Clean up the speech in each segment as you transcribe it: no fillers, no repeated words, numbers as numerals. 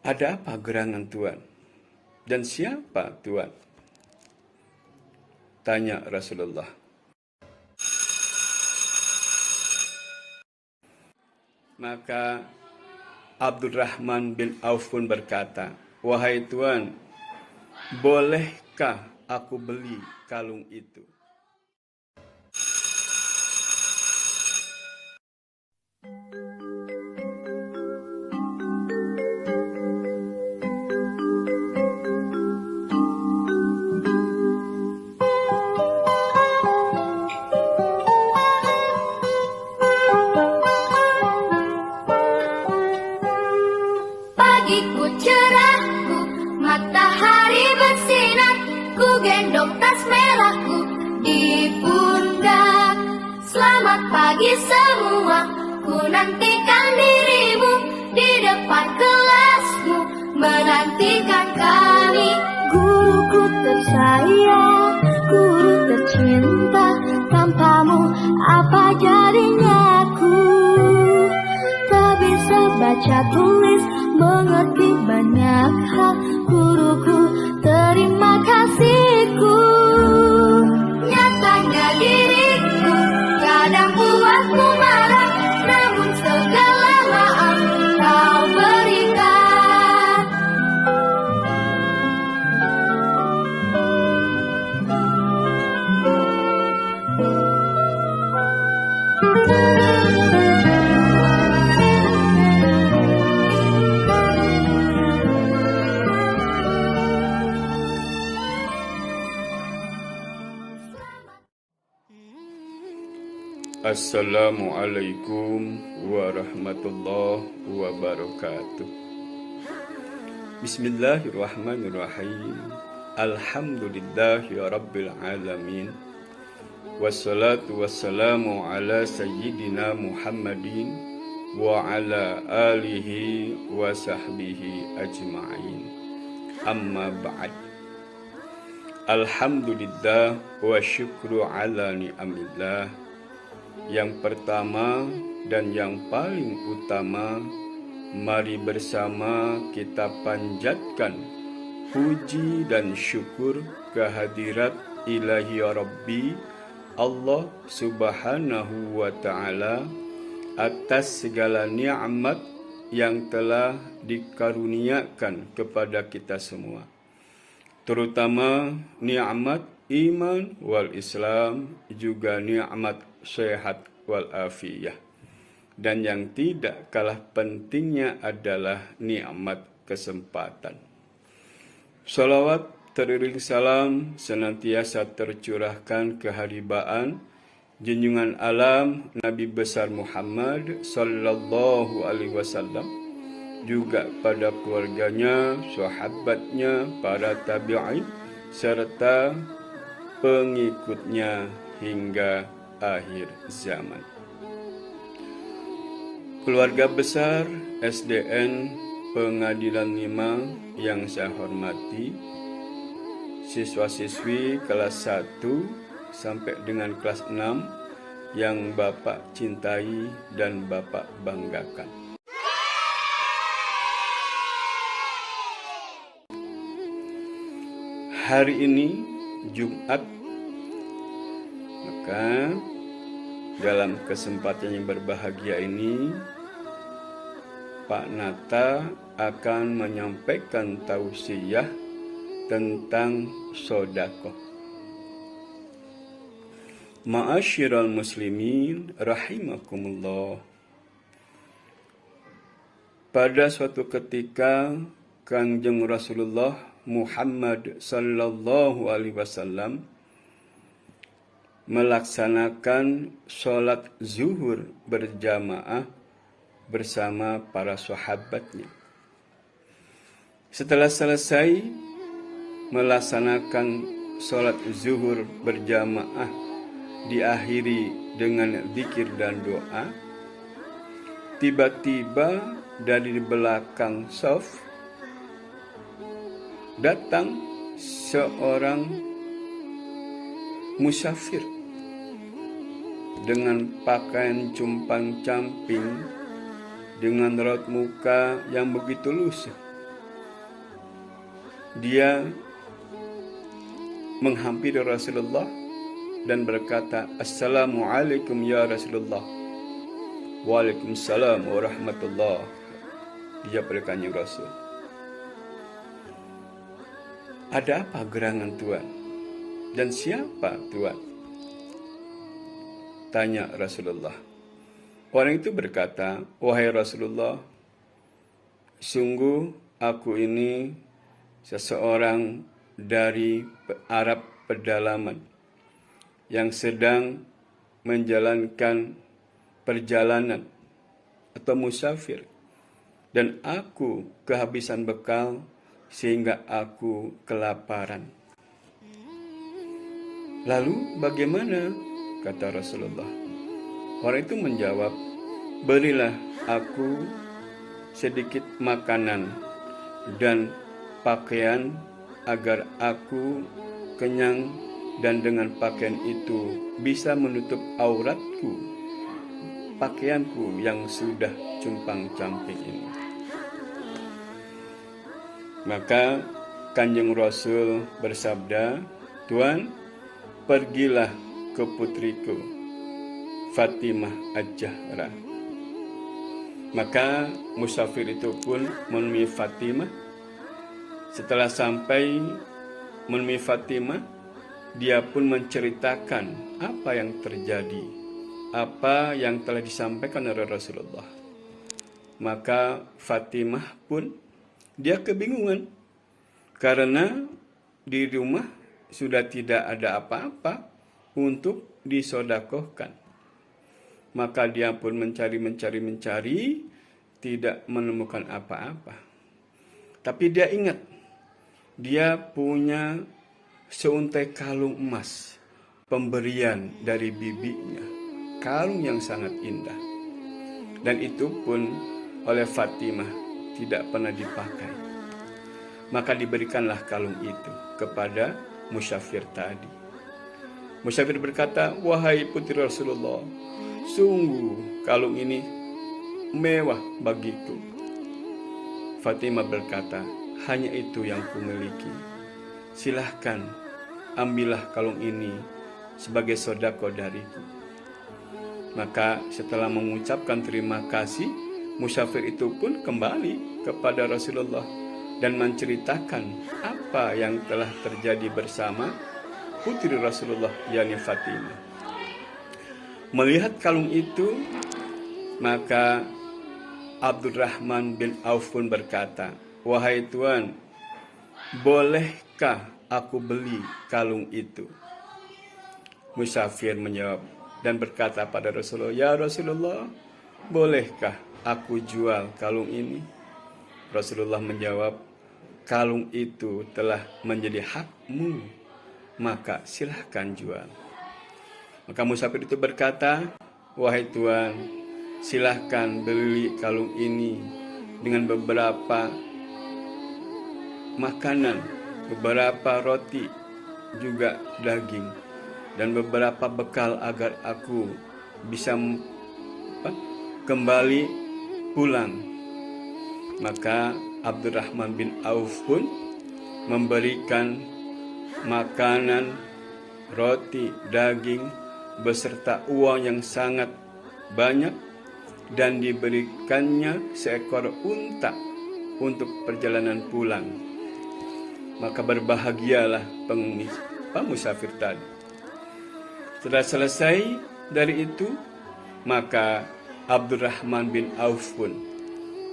Ada apa gerangan Tuan? Dan siapa Tuan? Tanya Rasulullah. Maka Abdurrahman bin Auf pun berkata, "Wahai Tuan, bolehkah aku beli kalung itu?" Pagiku cerahku, matahari bersinar, ku gendong tas merahku di pundak. Selamat pagi semua, ku nantikan dirimu di depan kelasmu, menantikan kami. Guruku tersayang, guru tercinta, tanpamu apa jadinya aku? Tak bisa baca tulis, mengerti banyak hal, guruku terima kasihku. Nyatanya diriku kadang buatku marah, namun segala maaf kau berikan. Assalamualaikum warahmatullahi wabarakatuh. Bismillahirrahmanirrahim. Alhamdulillahi rabbil alamin. Wassalatu wassalamu ala sayyidina Muhammadin wa ala alihi wa sahbihi ajma'in. Amma ba'd. Alhamdulillah wa syukru ala ni'amillah. Yang pertama dan yang paling utama, mari bersama kita panjatkan puji dan syukur kehadirat Ilahi Rabbi Allah Subhanahu wa Ta'ala atas segala nikmat yang telah dikaruniakan kepada kita semua, terutama nikmat iman wal Islam, juga nikmat sehat wal afiyah, dan yang tidak kalah pentingnya adalah nikmat kesempatan. Salawat teriring salam senantiasa tercurahkan keharibaan junjungan alam Nabi besar Muhammad sallallahu alaihi wasallam, juga pada keluarganya, sahabatnya, para tabi'in serta pengikutnya hingga akhir zaman. Keluarga besar SDN Pengadilan 5 yang saya hormati, siswa-siswi kelas 1 sampai dengan kelas 6 yang Bapak cintai dan Bapak banggakan. Hari ini Jumat, maka dalam kesempatan yang berbahagia ini, Pak Nata akan menyampaikan tausiah tentang sedekah. Ma'asyiral muslimin rahimakumullah. Pada suatu ketika Kanjeng Rasulullah Muhammad sallallahu alaihi wasallam melaksanakan sholat zuhur berjamaah bersama para sahabatnya. Setelah selesai melaksanakan sholat zuhur berjamaah, diakhiri dengan zikir dan doa, tiba-tiba dari belakang shaf datang seorang musafir dengan pakaian compang-camping, dengan raut muka yang begitu lusuh. dia menghampiri Rasulullah dan berkata, "Assalamualaikum ya Rasulullah." "Waalaikumsalam warahmatullah." Dijawab oleh Kanjeng Rasul. "Ada apa gerangan Tuan? Dan siapa Tuan?" tanya Rasulullah. Orang itu berkata, "Wahai Rasulullah, sungguh aku ini seseorang dari Arab pedalaman yang sedang menjalankan perjalanan atau musafir, dan aku kehabisan bekal sehingga aku kelaparan." "Lalu bagaimana?" kata Rasulullah. Orang itu menjawab, "Berilah aku sedikit makanan dan pakaian agar aku kenyang, dan dengan pakaian itu bisa menutup auratku, pakaianku yang sudah compang-camping ini." Maka Kanjeng Rasul bersabda, "Tuan, pergilah ke putriku Fatimah Az-Zahra." Maka musafir itu pun menemui Fatimah. Setelah sampai menemui Fatimah, dia pun menceritakan apa yang terjadi, apa yang telah disampaikan oleh Rasulullah. Maka Fatimah pun dia kebingungan karena di rumah sudah tidak ada apa-apa untuk disodakohkan. Maka dia pun mencari, tidak menemukan apa-apa. Tapi dia ingat, dia punya seuntai kalung emas, pemberian dari bibinya, kalung yang sangat indah. Dan itu pun oleh Fatimah tidak pernah dipakai. Maka diberikanlah kalung itu kepada musafir tadi. Musafir berkata, "Wahai putri Rasulullah, sungguh kalung ini mewah bagiku." Fatimah berkata, "Hanya itu yang kumiliki. Silahkan ambillah kalung ini sebagai sodako dariku." Maka setelah mengucapkan terima kasih, musafir itu pun kembali kepada Rasulullah dan menceritakan apa yang telah terjadi bersama putri Rasulullah, yakni Fatimah. Melihat kalung itu, maka Abdurrahman bin Auf pun berkata, "Wahai Tuan, bolehkah aku beli kalung itu?" Musafir menjawab dan berkata pada Rasulullah, "Ya Rasulullah, bolehkah aku jual kalung ini?" Rasulullah menjawab, "Kalung itu telah menjadi hakmu, maka silahkan jual." Maka musafir itu berkata, "Wahai Tuan, silahkan beli kalung ini dengan beberapa makanan, beberapa roti, juga daging, dan beberapa bekal agar aku bisa kembali pulang." Maka Abdurrahman bin Auf pun memberikan makanan, roti, daging, beserta uang yang sangat banyak, dan diberikannya seekor unta untuk perjalanan pulang. Maka berbahagialah musafir tadi. Setelah selesai dari itu, maka Abdurrahman bin Auf pun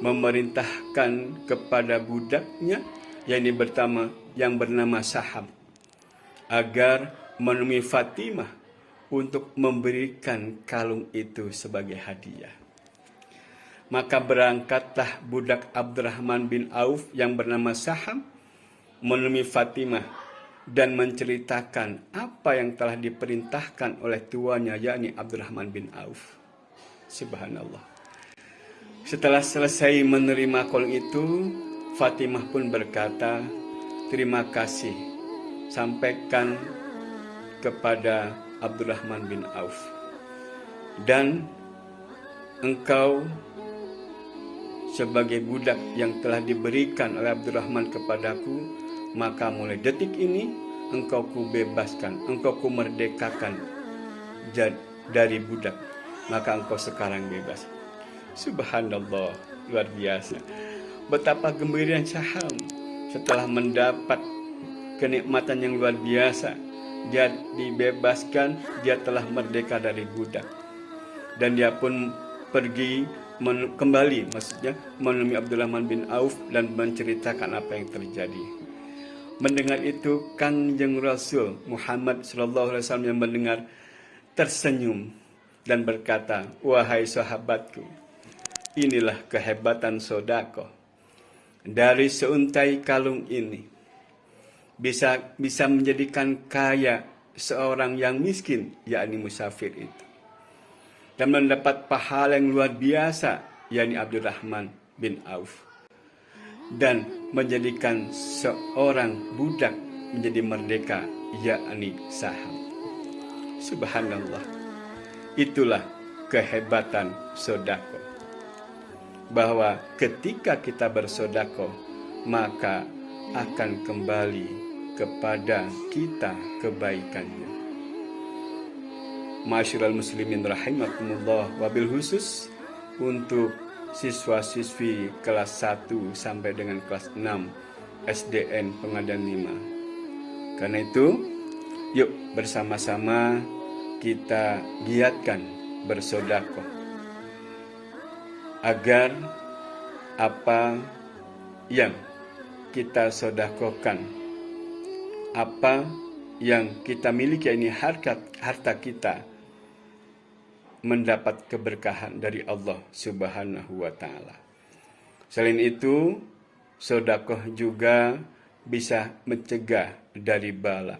memerintahkan kepada budaknya yang bernama Saham agar menemui Fatimah untuk memberikan kalung itu sebagai hadiah. Maka berangkatlah budak Abdurrahman bin Auf yang bernama Saham menemui Fatimah dan menceritakan apa yang telah diperintahkan oleh tuannya, yakni Abdurrahman bin Auf. Subhanallah. Setelah selesai menerima kalung itu, Fatimah pun berkata, "Terima kasih, sampaikan kepada Abdurrahman bin Auf, dan engkau sebagai budak yang telah diberikan oleh Abdurrahman kepadaku, maka mulai detik ini engkau ku bebaskan, engkau ku merdekakan dari budak, maka engkau sekarang bebas. Subhanallah, luar biasa. Betapa gembiranya Syaham setelah mendapat kenikmatan yang luar biasa. Dia dibebaskan, dia telah merdeka dari budak. Dan dia pun pergi kembali, maksudnya menemui Abdurrahman bin Auf dan menceritakan apa yang terjadi. Mendengar itu, Kangjeng Rasul Muhammad SAW yang mendengar tersenyum dan berkata, wahai sahabatku, inilah kehebatan sedekah. Dari seuntai kalung ini bisa menjadikan kaya seorang yang miskin, yakni musafir itu, dan mendapat pahala yang luar biasa, yakni Abdurrahman bin Auf, dan menjadikan seorang budak menjadi merdeka, yakni Saham. Subhanallah, itulah kehebatan sedekah, bahwa ketika kita bersedekah maka akan kembali kepada kita kebaikannya. Ma'asyiral muslimin rahimakumullah, wabil khusus untuk siswa-siswi kelas 1 sampai dengan kelas 6 SDN Pengadaan 5. Karena itu, yuk bersama-sama kita giatkan bersedekah agar apa yang kita sedekahkan, apa yang kita miliki, ini harta kita, mendapat keberkahan dari Allah Subhanahu wa Ta'ala. Selain itu, sedekah juga bisa mencegah dari bala.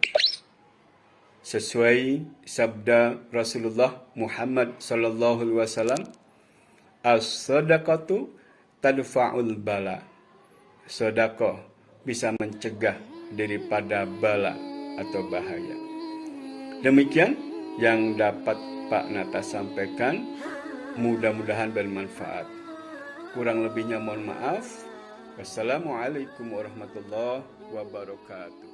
Sesuai sabda Rasulullah Muhammad sallallahu alaihi wasallam, as-sadaqatu tadfa'ul bala. Sedekah bisa mencegah daripada bala atau bahaya. Demikian yang dapat Pak Nata sampaikan, mudah-mudahan bermanfaat. Kurang lebihnya mohon maaf. Wassalamualaikum warahmatullahi wabarakatuh.